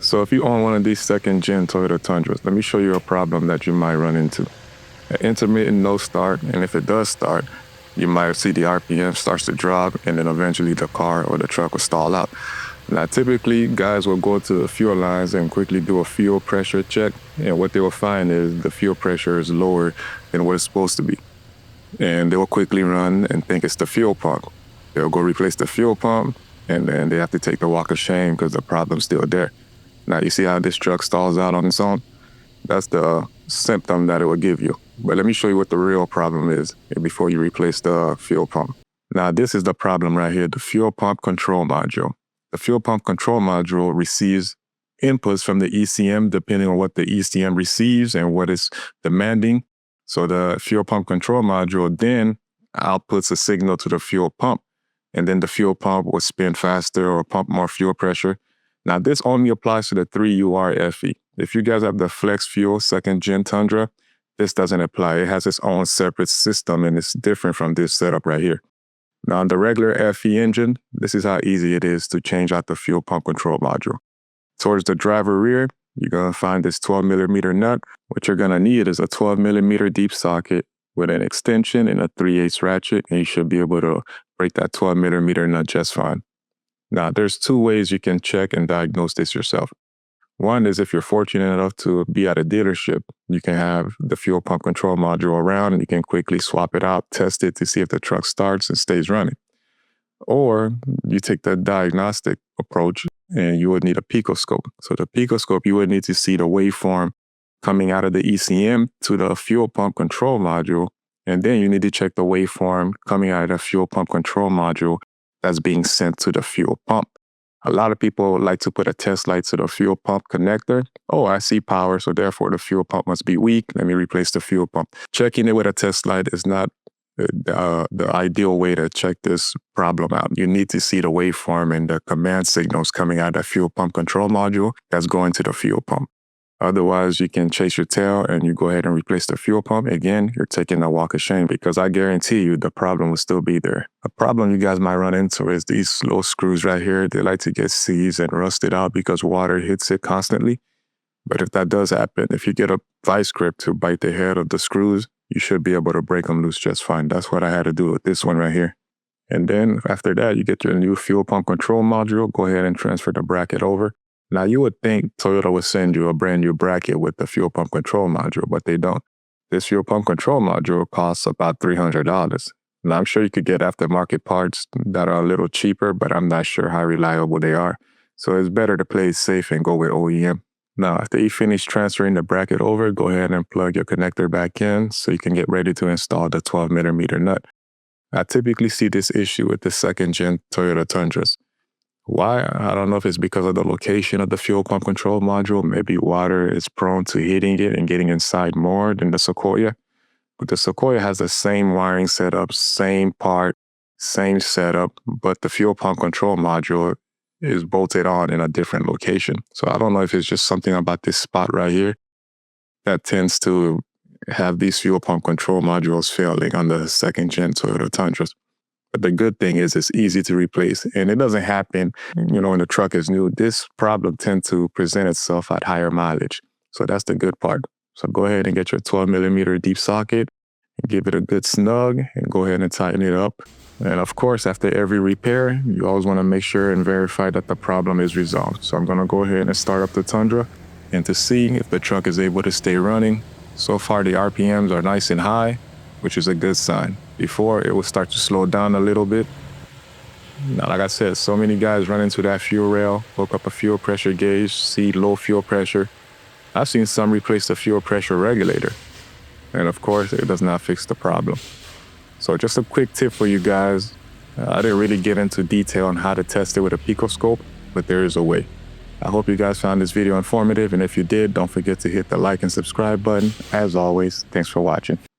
So if you own one of these second-gen Toyota Tundras, let me show you a problem that you might run into. An intermittent no start, and if it does start, you might see the RPM starts to drop, and then eventually the car or the truck will stall out. Now, typically, guys will go to the fuel lines and quickly do a fuel pressure check, and what they will find is the fuel pressure is lower than what it's supposed to be. And they will quickly run and think it's the fuel pump. They'll go replace the fuel pump, and then they have to take the walk of shame because the problem's still there. Now, you see how this truck stalls out on its own? That's the symptom that it will give you. But let me show you what the real problem is before you replace the fuel pump. Now, this is the problem right here, the fuel pump control module. The fuel pump control module receives inputs from the ECM depending on what the ECM receives and what it's demanding. So the fuel pump control module then outputs a signal to the fuel pump, and then the fuel pump will spin faster or pump more fuel pressure. Now, this only applies to the 3UR FE. If you guys have the Flex Fuel 2nd Gen Tundra, this doesn't apply. It has its own separate system, and it's different from this setup right here. Now, on the regular FE engine, this is how easy it is to change out the fuel pump control module. Towards the driver rear, you're going to find this 12mm nut. What you're going to need is a 12mm deep socket with an extension and a 3/8 ratchet, and you should be able to break that 12mm nut just fine. Now, there's two ways you can check and diagnose this yourself. One is if you're fortunate enough to be at a dealership, you can have the fuel pump control module around and you can quickly swap it out, test it to see if the truck starts and stays running. Or you take the diagnostic approach and you would need a picoscope. So the picoscope, you would need to see the waveform coming out of the ECM to the fuel pump control module. And then you need to check the waveform coming out of the fuel pump control module that's being sent to the fuel pump. A lot of people like to put a test light to the fuel pump connector. Oh, I see power, so therefore the fuel pump must be weak. Let me replace the fuel pump. Checking it with a test light is not the ideal way to check this problem out. You need to see the waveform and the command signals coming out of the fuel pump control module that's going to the fuel pump. Otherwise, you can chase your tail and you go ahead and replace the fuel pump. Again, you're taking a walk of shame because I guarantee you the problem will still be there. A problem you guys might run into is these little screws right here. They like to get seized and rusted out because water hits it constantly. But if that does happen, if you get a vice grip to bite the head of the screws, you should be able to break them loose just fine. That's what I had to do with this one right here. And then after that, you get your new fuel pump control module. Go ahead and transfer the bracket over. Now, you would think Toyota would send you a brand new bracket with the fuel pump control module, but they don't. This fuel pump control module costs about $300. Now, I'm sure you could get aftermarket parts that are a little cheaper, but I'm not sure how reliable they are. So it's better to play it safe and go with OEM. Now, after you finish transferring the bracket over, go ahead and plug your connector back in so you can get ready to install the 12mm nut. I typically see this issue with the 2nd Gen Toyota Tundras. Why? I don't know if it's because of the location of the fuel pump control module. Maybe water is prone to hitting it and getting inside more than the Sequoia. But the Sequoia has the same wiring setup, same part, same setup, but the fuel pump control module is bolted on in a different location. So I don't know if it's just something about this spot right here that tends to have these fuel pump control modules failing on the 2nd Gen Toyota Tundras. But the good thing is it's easy to replace, and it doesn't happen, when the truck is new. This problem tends to present itself at higher mileage. So that's the good part. So go ahead and get your 12mm deep socket and give it a good snug and go ahead and tighten it up. And of course, after every repair, you always want to make sure and verify that the problem is resolved. So I'm going to go ahead and start up the Tundra and to see if the truck is able to stay running. So far, the RPMs are nice and high, which is a good sign. Before, it will start to slow down a little bit. Now, like I said, so many guys run into that fuel rail, hook up a fuel pressure gauge, see low fuel pressure. I've seen some replace the fuel pressure regulator. And of course, it does not fix the problem. So just a quick tip for you guys. I didn't really get into detail on how to test it with a picoscope, but there is a way. I hope you guys found this video informative, and if you did, don't forget to hit the like and subscribe button. As always, thanks for watching.